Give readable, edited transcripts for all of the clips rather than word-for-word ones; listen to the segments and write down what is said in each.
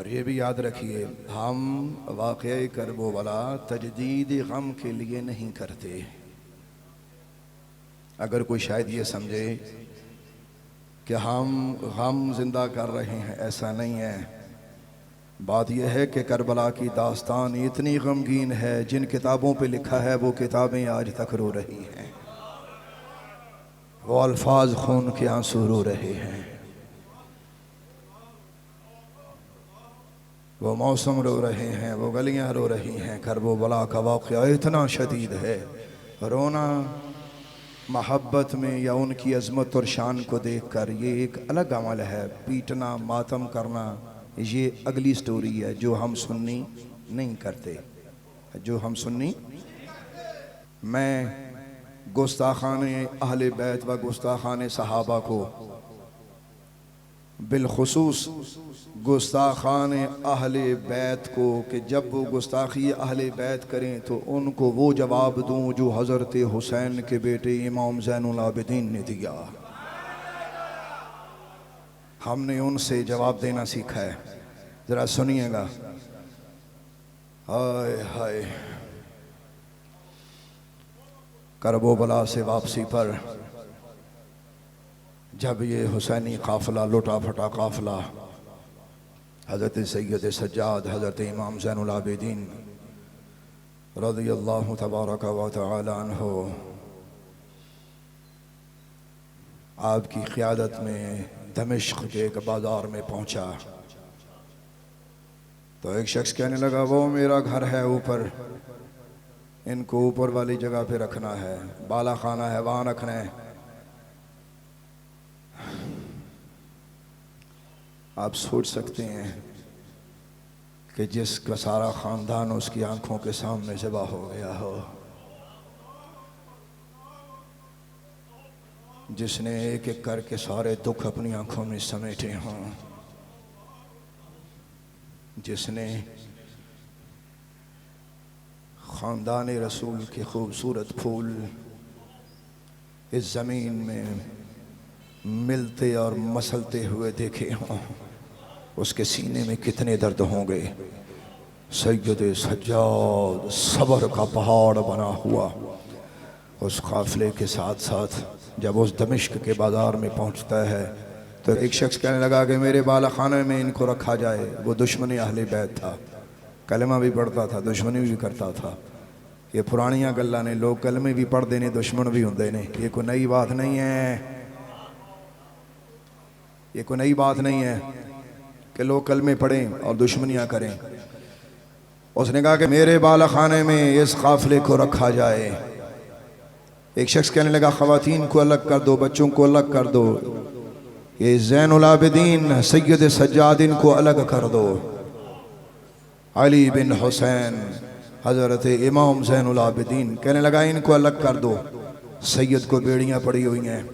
और ये भी याद रखिए, हम वाक़या करबो वाला तजदीद गम के लिए नहीं करते। अगर कोई शायद ये समझे कि हम गम जिंदा कर रहे हैं, ऐसा नहीं है। बात यह है कि करबला की दास्तान इतनी गमगीन है, जिन किताबों पे लिखा है वो किताबें आज तक रो रही हैं, वो अल्फाज खून के आंसू रो रहे हैं, वो मौसम रो रहे हैं, वो गलियां रो रही हैं। करबला का वाक़या इतना शदीद है, रोना मोहब्बत में या उनकी अज़मत और शान को देखकर ये एक अलग अमल है। पीटना, मातम करना, ये अगली स्टोरी है जो हम सुन्नी नहीं करते, जो हम सुन्नी। मैं गुस्ताखाने अहले बैत व गुस्ताखाने सहाबा को, बिलखुसूस गुस्ताखाने अहले बैत को, कि जब वो गुस्ताखी अहले बैत करें तो उनको वो जवाब दूं जो हज़रत हुसैन के बेटे इमाम ज़ैनुल आबिदीन ने दिया। हमने उनसे जवाब देना सीखा है। ज़रा सुनिएगा। हाय हाय, करबला से वापसी पर जब ये हुसैनी काफ़िला, लुटा फटा काफ़िला, हज़रत सैयद सज्जाद, हज़रत इमाम ज़ैनुल आबिदीन रज़ियल्लाहु तबारक व तआला अन्हु आपकी क़ियादत में दमिश्क के एक बाज़ार में पहुँचा तो एक शख्स कहने लगा, वो मेरा घर है ऊपर, इनको ऊपर वाली जगह पे रखना है, बाला खाना है वहाँ रखना है। आप सोच सकते हैं कि जिसका सारा ख़ानदान उसकी आंखों के सामने ज़िबा हो गया हो, जिसने एक एक करके सारे दुख अपनी आंखों में समेटे हों, जिसने ख़ानदान रसूल के खूबसूरत फूल इस ज़मीन में मिलते और मसलते हुए देखे हों, उसके सीने में कितने दर्द होंगे। सैयद सज्जाद सब्र का पहाड़ बना हुआ उस काफ़िले के साथ साथ जब उस दमिश्क के बाज़ार में पहुंचता है तो एक शख्स कहने लगा कि मेरे बाला खाने में इनको रखा जाए। वो दुश्मनी अहले बैत था, कलमा भी पढ़ता था, दुश्मनी भी करता था। ये पुरानियां गल्लां ने, लोग कलमे भी पढ़ते ने, दुश्मन भी होंगे ने। ये कोई नई बात नहीं है, ये कोई नई बात नहीं है कि लोग कलमे पढ़ें और दुश्मनियां करें। उसने कहा कि मेरे बाला खाने में इस काफ़िले को रखा जाए। एक शख्स कहने लगा, ख़वातीन को अलग कर दो, बच्चों को अलग कर दो, ये ज़ैनुल आबिदीन सैयद सज्जाद इनको अलग कर दो। अली बिन हुसैन हज़रत इमाम ज़ैनुल आबिदीन कहने लगा, इनको अलग कर दो, सैयद को बेड़ियाँ पड़ी हुई हैं।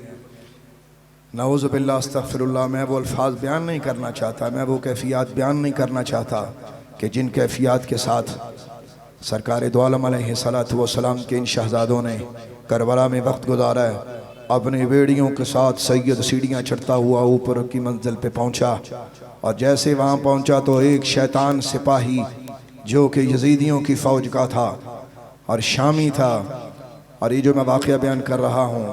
नऊज़ु बिल्लाह अस्तग़फिरुल्लाह। मैं वो अल्फाज बयान नहीं करना चाहता, मैं वो कैफ़ियत बयान नहीं करना चाहता कि जिन कैफ़ियत के साथ सरकार दो आलम अलैहिस्सलातु वस्सलाम के इन शहज़ादों ने करबला में वक्त गुजारा है। अपने बेड़ियों के साथ सैयद सीढ़ियाँ चढ़ता हुआ ऊपर की मंजिल पे पहुँचा और जैसे वहाँ पहुँचा तो एक शैतान सिपाही जो कि यजीदियों की फ़ौज का था और शामी था, और ये जो मैं वाक़या बयान कर रहा हूँ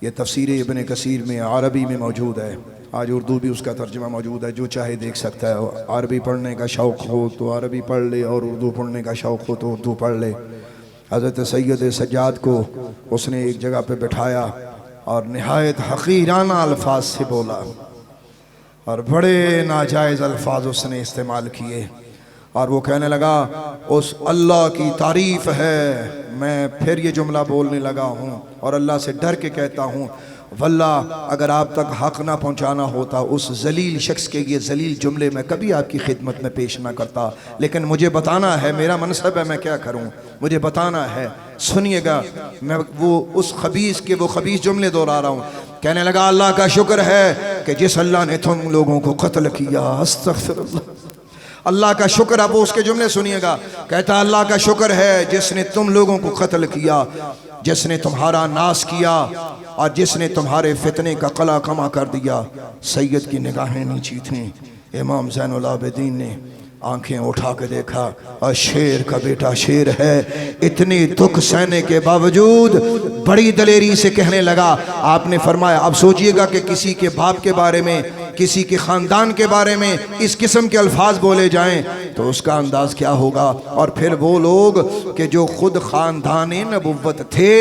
ये तफसीर इब्न कसीर में अरबी में मौजूद है, आज उर्दू भी उसका तर्जुमा मौजूद है, जो चाहे देख सकता है। अरबी पढ़ने का शौक़ हो तो अरबी पढ़ ले और उर्दू पढ़ने का शौक़ हो तो उर्दू पढ़ ले। हज़रत सैयद सज्जाद को उसने एक जगह पे बिठाया और नहायत हक़ीराना अल्फाज से बोला और बड़े नाजायज़ अल्फाज उसने इस्तेमाल किए और वो कहने लगा, उस अल्लाह की तारीफ़ है। मैं फिर ये जुमला बोलने लगा हूँ और अल्लाह से डर के कहता हूँ, वल्लाह अगर आप तक हक़ ना पहुँचाना होता उस जलील शख्स के ये जलील जुमले में कभी आपकी खिदमत में पेश ना करता, लेकिन मुझे बताना है, मेरा मनसब है, मैं क्या करूँ, मुझे बताना है। सुनिएगा, मैं वो उस खबीस के वो खबीस जुमले दोहरा रहा हूँ। कहने लगा, अल्लाह का शुक्र है कि जिस अल्लाह ने तुम लोगों को कत्ल किया, अस्तग़फिरुल्लाह, अल्लाह का शुक्र। अब उसके जुमले सुनिएगा। कहता, अल्लाह का शुक्र है जिसने तुम लोगों को कत्ल किया, जिसने तुम्हारा नाश किया और जिसने तुम्हारे फितने का कला कमा कर दिया। सैयद की निगाहें नीची थीं, इमाम ज़ैनुल आबिदीन ने आंखें उठा के देखा और शेर का बेटा शेर है। इतनी दुख सहने के बावजूद बड़ी दलेरी से कहने लगा। आपने फरमाया अब सोचिएगा कि किसी के बाप के बारे में, किसी के ख़ानदान के बारे में इस किस्म के अल्फाज बोले जाएं तो उसका अंदाज क्या होगा। और फिर वो लोग कि जो खुद ख़ानदान नबुव्वत थे,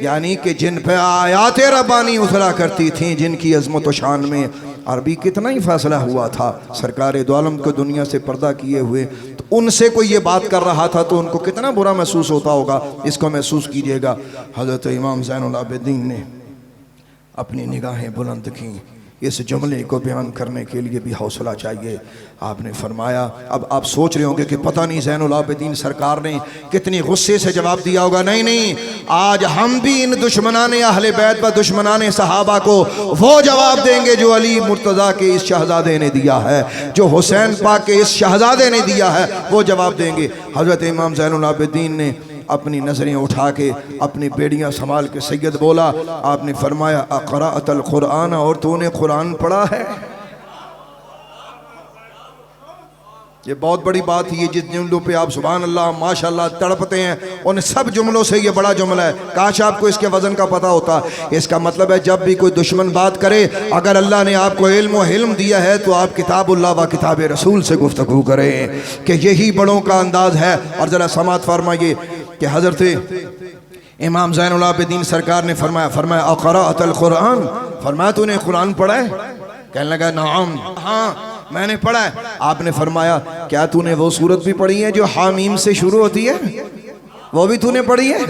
यानी कि जिन पर आयात रब्बानी उतरा करती थी, जिनकी अज़मत व शान में अरबी कितना ही फासला हुआ था सरकार दो आलम को दुनिया से पर्दा किए हुए, तो उनसे कोई ये बात कर रहा था तो उनको कितना बुरा महसूस होता होगा। इसको महसूस कीजिएगा। हज़रत इमाम ज़ैनुल आबिदीन ने अपनी निगाहें बुलंद की। इस जुमले को बयान करने के लिए भी हौसला चाहिए। आपने फरमाया, अब आप सोच रहे होंगे कि पता नहीं ज़ैनुल आबिदीन सरकार ने कितनी गुस्से से जवाब दिया होगा। नहीं नहीं, आज हम भी इन दुश्मनाने अहले बैत व दुश्मनाने सहाबा को वो जवाब देंगे जो अली मुर्तज़ा के इस शहजादे ने दिया है, जो हुसैन पाक के इस शहजादे ने दिया है, वो जवाब देंगे। हज़रत इमाम ज़ैनुल आबिदीन ने अपनी नज़रें उठा के अपनी बेड़ियाँ संभाल के सैयद बोला। आपने फरमाया अक़रअतल क़ुरआन, और तूने कुरान पढ़ा है? ये बहुत बड़ी बात है। जिस जुमलों पे आप सुभान अल्लाह माशाअल्लाह तड़पते हैं, उन सब जुमलों से ये बड़ा जुमला है। काश आपको इसके वज़न का पता होता। इसका मतलब है जब भी कोई दुश्मन बात करे, अगर अल्लाह ने आपको इल्म व हिल्म दिया है तो आप किताबुल्लाह व किताब रसूल से गुफ्तगू करें कि यही बड़ों का अंदाज़ है। और ज़रा समात फरमाइए कि हज़रत इमाम ज़ैनुल आबिदीन सरकार ने फरमाया अक़रअतल क़ुरआन, फरमाया तूने कुरान पढ़ा है? कहने लगा नाम, हाँ मैंने पढ़ा है। आपने फरमाया क्या तूने वो सूरत भी पढ़ी है जो हामीम से शुरू होती है? वो भी तूने पढ़ी है?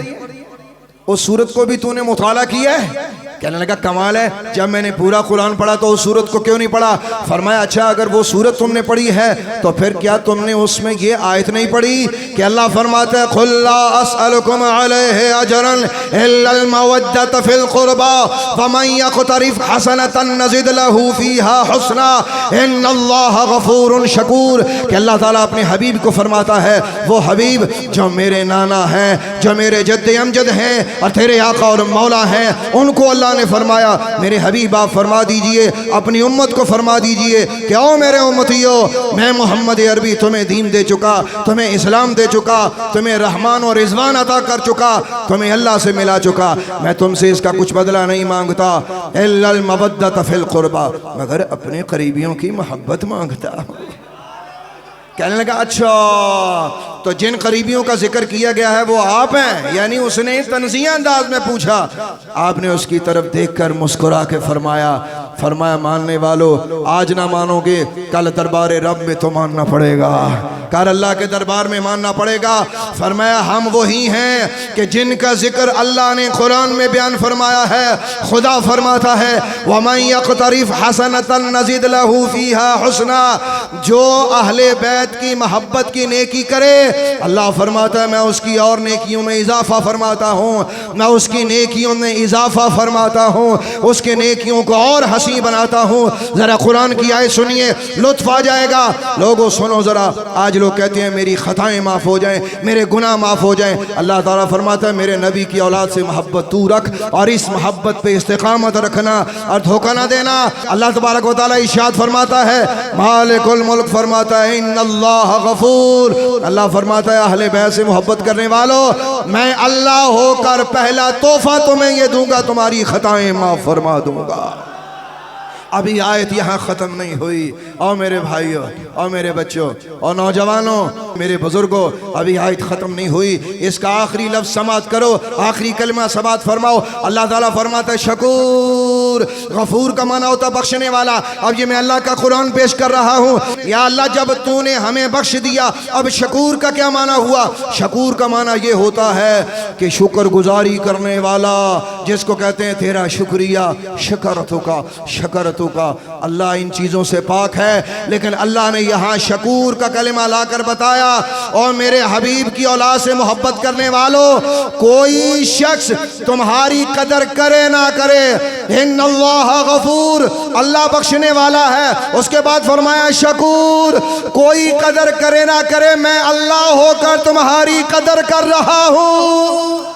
उस सूरत को भी तूने मुताला किया है? कहने लगा कमाल है, जब मैंने पूरा कुरान पढ़ा तो उस सूरत को क्यों नहीं पढ़ा? फरमाया अच्छा अगर वो सूरत तुमने पढ़ी है तो फिर क्या तुमने उसमें ये आयत नहीं पढ़ी कि अल्लाह फरमाता है कुल ला असअलुकुम अलैहि अजरन इल्लल मवद्दत फिल कुर्बा फमन यक़तरिफ हसनतन नज़िद लहू फीहा हुस्ना इन्नल्लाह गफूरुन शकूर। कि अल्लाह ताला अपने हबीब को फरमाता है, वो हबीब जो मेरे नाना हैं, जो मेरे जद्द अमजद हैं और तेरे आका और मौला हैं, उनको अल्लाह ने फरमाया मेरे हबीब आप फरमा दीजिए, अपनी उम्मत को फरमा दीजिए कि ओ मेरे उम्मतियों, मैं मोहम्मद अरबी तुम्हें दीन दे चुका, तुम्हें इस्लाम दे चुका, तुम्हें रहमान और रिज़वान अता कर चुका, तुम्हें अल्लाह से मिला चुका। मैं तुमसे इसका कुछ बदला नहीं मांगता, इल्लल मवद्दत फिल कुर्बा, मगर अपने करीबियों की मोहब्बत मांगता। कहने लगा अच्छा तो जिन करीबियों का जिक्र किया गया है वो आप हैं? यानी उसने तनज़िया अंदाज में पूछा। आपने उसकी तरफ देखकर मुस्कुरा के फरमाया मानने वालों, आज ना मानोगे कल दरबार रब में तो मानना पड़ेगा, कल अल्लाह के दरबार में मानना पड़ेगा। फरमाया हम वही हैं कि जिनका जिक्र अल्लाह ने कुरान में बयान फरमाया है। खुदा फरमाता है वमन यक़तरिफ हसनतन नज़िद लहू फीहा हुस्ना, जो अहले बैत की मोहब्बत की नेकी करे अल्लाह फरमाता है मैं उसकी और नेकियों में इजाफा फरमाता हूँ, मैं उसकी नेकियों में इजाफा फरमाता हूँ, उसके नेकियों को और हंसी बनाता हूँ। ज़रा कुरान की आयत सुनिए, लुत्फ़ आ जाएगा। लोगों सुनो ज़रा, आज लोग कहते हैं मेरी ख़ताएँ माफ़ हो जाएं, मेरे गुनाह माफ़ हो जाएं। अल्लाह ताला फरमाता है मेरे नबी की औलाद से मोहब्बत तू रख और इस मोहब्बत पे इस्तिक़ामत रखना और धोखा ना देना। अल्लाह तबारक व तआला इरशाद फरमाता है, मालिकुल मुल्क फरमाता है इन्नल्लाह गफूर, अल्लाह फरमाता है अहले बैत से मोहब्बत करने वालों, मैं अल्लाह होकर पहला तोहफा तुम्हें ये दूंगा, तुम्हारी खताएं माफ फरमा दूंगा। अभी आयत यहाँ ख़त्म नहीं हुई। और मेरे भाइयों और मेरे बच्चों और नौजवानों, मेरे बुजुर्गों, अभी आयत ख़त्म नहीं हुई। इसका आखिरी लफ्ज़ समात करो, आखिरी कलमा समात फरमाओ। अल्लाह ताला फरमाता है शकूर, गफूर का माना होता बख्शने वाला। अब ये मैं अल्लाह का कुरान पेश कर रहा हूँ। या अल्लाह जब तूने हमें बख्श दिया, अब शकूर का क्या माना हुआ? शकूर का माना ये होता है कि शुक्रगुजारी करने वाला, जिसको कहते हैं तेरा शुक्रिया, शकरतुका। अल्लाह इन चीज़ों से पाक है, लेकिन अल्लाह ने यहाँ शकूर का कलिमा लाकर बताया। और मेरे हबीब की औलाद से मोहब्बत करने वालों, कोई शख्स तुम्हारी कदर करे ना करे, इन्नल्लाह गफूर, अल्लाह बख्शने वाला है। उसके बाद फरमाया शकूर, कोई कदर करे ना करे, मैं अल्लाह होकर तुम्हारी कदर कर रहा हूँ।